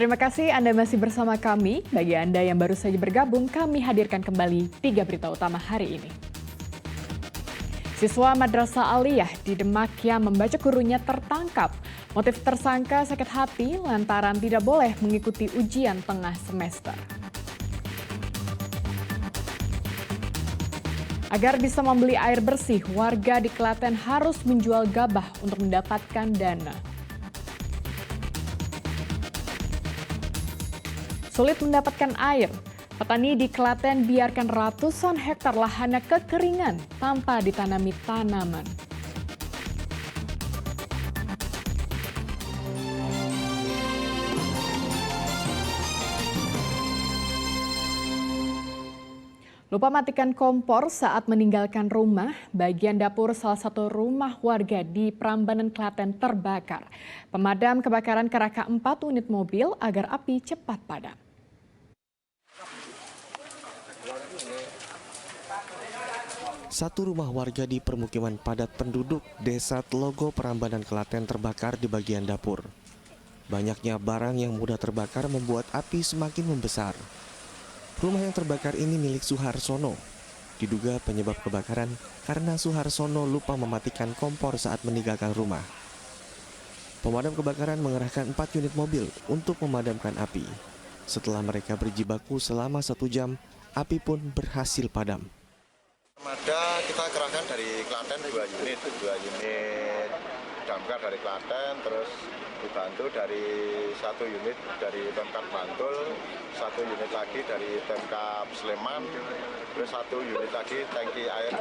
Terima kasih Anda masih bersama kami. Bagi Anda yang baru saja bergabung, kami hadirkan kembali 3 berita utama hari ini. Siswa Madrasah Aliyah di Demak yang membaca gurunya tertangkap. Motif tersangka sakit hati lantaran tidak boleh mengikuti ujian tengah semester. Agar bisa membeli air bersih, warga di Klaten harus menjual gabah untuk mendapatkan dana. Sulit mendapatkan air, petani di Klaten biarkan ratusan hektar lahannya kekeringan tanpa ditanami tanaman. Lupa matikan kompor saat meninggalkan rumah, bagian dapur salah satu rumah warga di Prambanan, Klaten terbakar. Pemadam kebakaran kerahkan 4 unit mobil agar api cepat padam. Satu rumah warga di permukiman padat penduduk Desa Telogo, Prambanan, Klaten terbakar di bagian dapur. Banyaknya barang yang mudah terbakar membuat api semakin membesar. Rumah yang terbakar ini milik Suharsono. Diduga penyebab kebakaran karena Suharsono lupa mematikan kompor saat meninggalkan rumah. Pemadam kebakaran mengerahkan 4 unit mobil untuk memadamkan api. Setelah mereka berjibaku selama 1 jam, api pun berhasil padam. Ada kita kerahkan dari Klaten 2 unit damkar dari Klaten, terus dibantu dari 1 unit dari Pemkab Bantul, 1 unit lagi dari Pemkab Sleman, terus 1 unit lagi tangki air.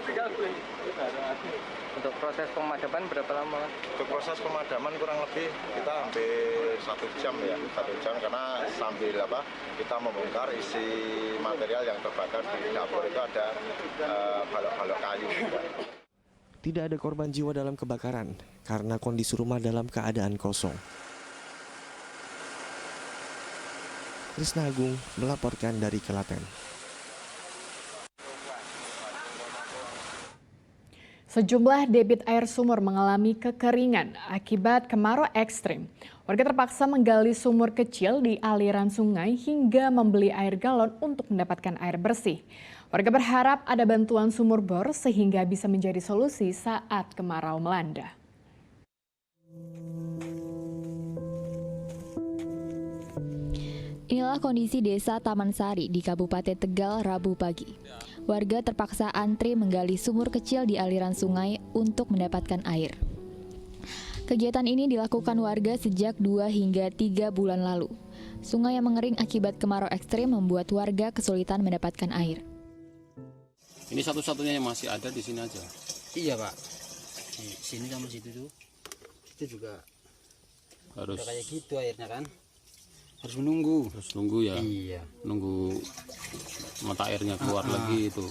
Untuk proses pemadaman berapa lama? Untuk proses pemadaman kurang lebih kita hampir 1 jam ya, 1 jam karena sambil kita membongkar isi material yang terbakar di dapur itu ada balok-balok kayu. Tidak ada korban jiwa dalam kebakaran karena kondisi rumah dalam keadaan kosong. Krisna Agung melaporkan dari Klaten. Sejumlah debit air sumur mengalami kekeringan akibat kemarau ekstrim. Warga terpaksa menggali sumur kecil di aliran sungai hingga membeli air galon untuk mendapatkan air bersih. Warga berharap ada bantuan sumur bor sehingga bisa menjadi solusi saat kemarau melanda. Inilah kondisi desa Taman Sari di Kabupaten Tegal Rabu pagi. Warga terpaksa antri menggali sumur kecil di aliran sungai untuk mendapatkan air. Kegiatan ini dilakukan warga sejak 2 hingga 3 bulan lalu. Sungai yang mengering akibat kemarau ekstrim membuat warga kesulitan mendapatkan air. Ini satu-satunya yang masih ada di sini aja. Iya Pak, di sini sama situ tuh, itu juga Harus udah kayak gitu airnya kan. Harus menunggu. Harus nunggu ya. Iya. Nunggu mata airnya keluar lagi itu.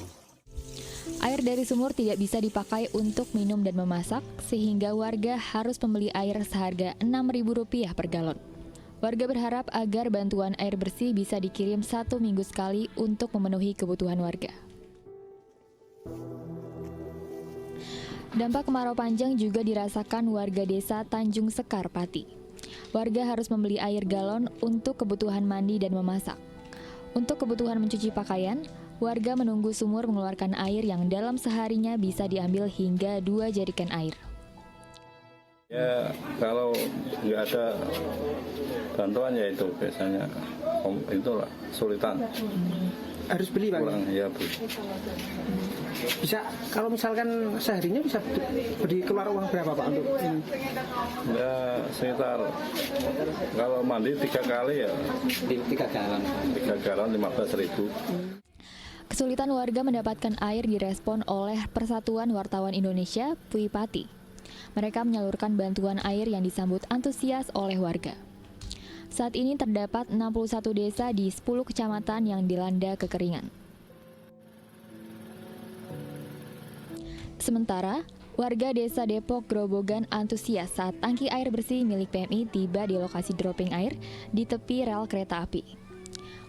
Air dari sumur tidak bisa dipakai untuk minum dan memasak, sehingga warga harus membeli air seharga Rp6.000 per galon. Warga berharap agar bantuan air bersih bisa dikirim 1 minggu sekali untuk memenuhi kebutuhan warga. Dampak kemarau panjang juga dirasakan warga desa Tanjung Sekar, Pati. Warga harus membeli air galon untuk kebutuhan mandi dan memasak. Untuk kebutuhan mencuci pakaian, warga menunggu sumur mengeluarkan air yang dalam seharinya bisa diambil hingga 2 jerigen air. Ya kalau nggak ada bantuan ya itu biasanya itulah kesulitan. Harus beli Pak? Kurang, ya beli. Bisa, kalau misalkan seharinya bisa beli keluar uang berapa Pak untuk ini? Ya sekitar kalau mandi 3 kali ya 3 galon 15.000. Kesulitan warga mendapatkan air direspon oleh Persatuan Wartawan Indonesia, PUI Pati. Mereka menyalurkan bantuan air yang disambut antusias oleh warga. Saat ini terdapat 61 desa di 10 kecamatan yang dilanda kekeringan. Sementara, warga desa Depok Grobogan antusias saat tangki air bersih milik PMI tiba di lokasi dropping air di tepi rel kereta api.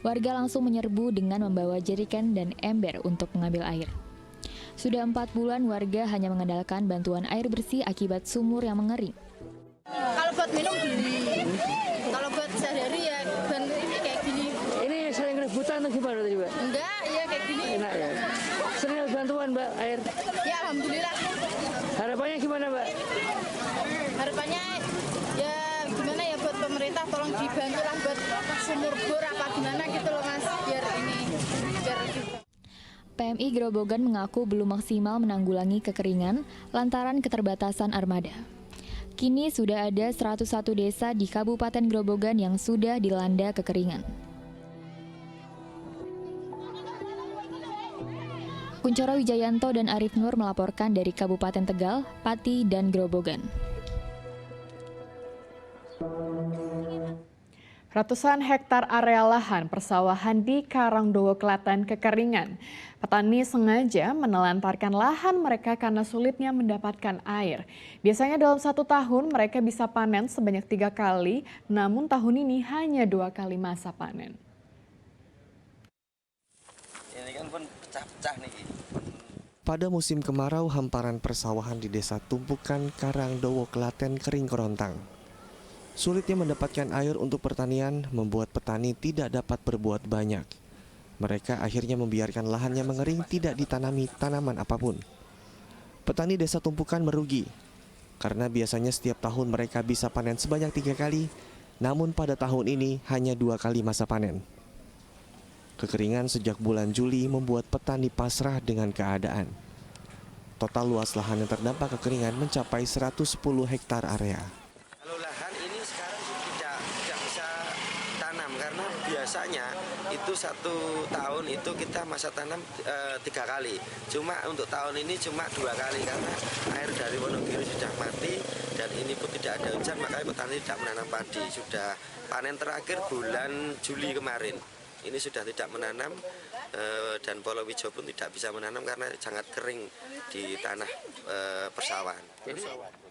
Warga langsung menyerbu dengan membawa jerigen dan ember untuk mengambil air. Sudah 4 bulan warga hanya mengandalkan bantuan air bersih akibat sumur yang mengering. Kalau buat minum beli, kalau buat sehari-hari ya atau gimana tadi, Mbak? Enggak, iya kayak gini. Enak ya. Sering ada bantuan, Mbak, air. Ya alhamdulillah. Harapannya gimana, Mbak? Harapannya ya gimana ya buat pemerintah tolong dibantu lah buat sumur bor apa gimana gitu loh Mas, biar ini biar PMI Grobogan mengaku belum maksimal menanggulangi kekeringan lantaran keterbatasan armada. Kini sudah ada 101 desa di Kabupaten Grobogan yang sudah dilanda kekeringan. Kuncoro Wijayanto dan Arif Nur melaporkan dari Kabupaten Tegal, Pati, dan Grobogan. Ratusan hektar area lahan persawahan di Karangdowo, Klaten kekeringan. Petani sengaja menelantarkan lahan mereka karena sulitnya mendapatkan air. Biasanya dalam 1 tahun mereka bisa panen sebanyak 3 kali, namun tahun ini hanya 2 kali masa panen. Ini kan pun pecah-pecah nih. Pada musim kemarau, hamparan persawahan di Desa Tumpukan, Karangdowo, Klaten kering kerontang. Sulitnya mendapatkan air untuk pertanian membuat petani tidak dapat berbuat banyak. Mereka akhirnya membiarkan lahannya mengering, tidak ditanami tanaman apapun. Petani Desa Tumpukan merugi, karena biasanya setiap tahun mereka bisa panen sebanyak 3 kali, namun pada tahun ini hanya 2 kali masa panen. Kekeringan sejak bulan Juli membuat petani pasrah dengan keadaan. Total luas lahan yang terdampak kekeringan mencapai 110 hektar area. Kalau lahan ini sekarang tidak bisa tanam karena biasanya itu 1 tahun itu kita masa tanam 3 kali. Cuma untuk tahun ini cuma 2 kali karena air dari Wonogiri sudah mati dan ini pun tidak ada hujan, makanya petani tidak menanam padi. Sudah panen terakhir bulan Juli kemarin. Ini sudah tidak menanam dan Polowijo pun tidak bisa menanam karena sangat kering di tanah persawahan.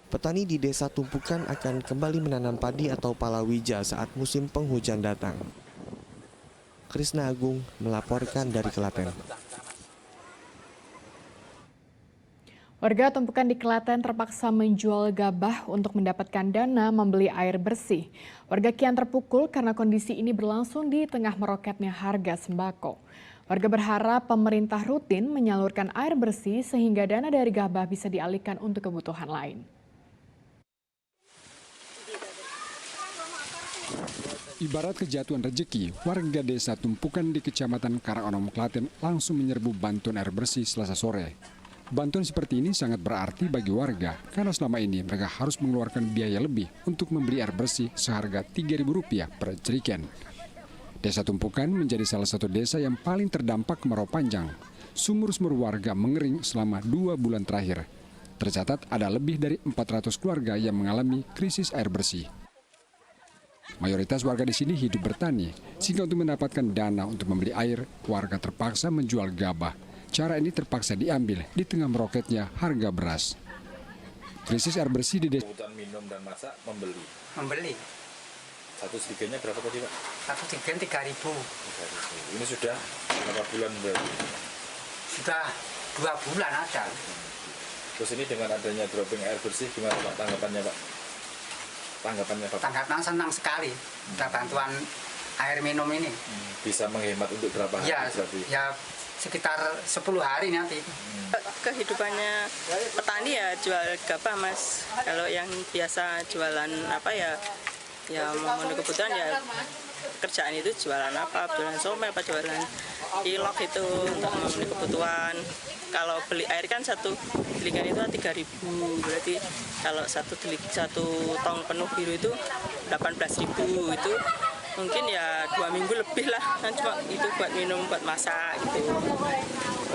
Petani di Desa Tumpukan akan kembali menanam padi atau palawija saat musim penghujan datang. Krisna Agung melaporkan dari Klaten. Warga Tumpukan di Klaten terpaksa menjual gabah untuk mendapatkan dana membeli air bersih. Warga kian terpukul karena kondisi ini berlangsung di tengah meroketnya harga sembako. Warga berharap pemerintah rutin menyalurkan air bersih sehingga dana dari gabah bisa dialihkan untuk kebutuhan lain. Ibarat kejatuhan rezeki, warga Desa Tumpukan di Kecamatan Karangonom, Klaten langsung menyerbu bantuan air bersih Selasa sore. Bantuan seperti ini sangat berarti bagi warga karena selama ini mereka harus mengeluarkan biaya lebih untuk membeli air bersih seharga Rp3.000 per jerigen. Desa Tumpukan menjadi salah satu desa yang paling terdampak kemarau panjang. Sumur-sumur warga mengering selama 2 bulan terakhir. Tercatat ada lebih dari 400 keluarga yang mengalami krisis air bersih. Mayoritas warga di sini hidup bertani, sehingga untuk mendapatkan dana untuk membeli air, warga terpaksa menjual gabah. Cara ini terpaksa diambil di tengah meroketnya harga beras. Krisis air bersih di desa. Kebutuhan minum dan masak membeli. Membeli. 1 jerigennya berapa tadi, Pak? 1 jerigen 3.000. 3.000. Ini sudah berapa bulan berarti? Sudah 2 bulan ada. Terus ini dengan adanya dropping air bersih gimana Pak tanggapannya, Pak? Tanggapannya Pak? Tanggapan senang sekali. Ada bantuan air minum ini. Bisa menghemat untuk berapa hari? Ya sekitar 10 hari nanti. Kehidupannya petani ya jual gabah Mas. Kalau yang biasa jualan apa ya memenuhi kebutuhan ya kerjaan itu jualan apa, jualan somai apa jualan ilok itu untuk memenuhi kebutuhan. Kalau beli air kan 1 gilingan itu 3.000, berarti kalau 1 tong penuh biru itu 18.000 itu mungkin ya 2 minggu lebih lah, kan cuma itu buat minum, buat masak gitu.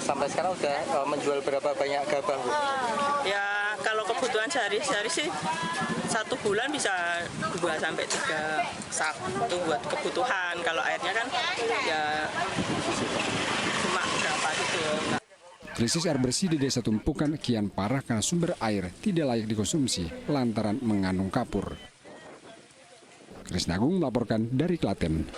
Sampai sekarang udah menjual berapa banyak gabah, Bu? Ya kalau kebutuhan sehari-hari sih 1 bulan bisa 2-3 sak itu buat kebutuhan. Kalau airnya kan ya cuma berapa gitu. Krisis air bersih di Desa Tumpukan kian parah karena sumber air tidak layak dikonsumsi lantaran mengandung kapur. Krisna Agung melaporkan dari Klaten.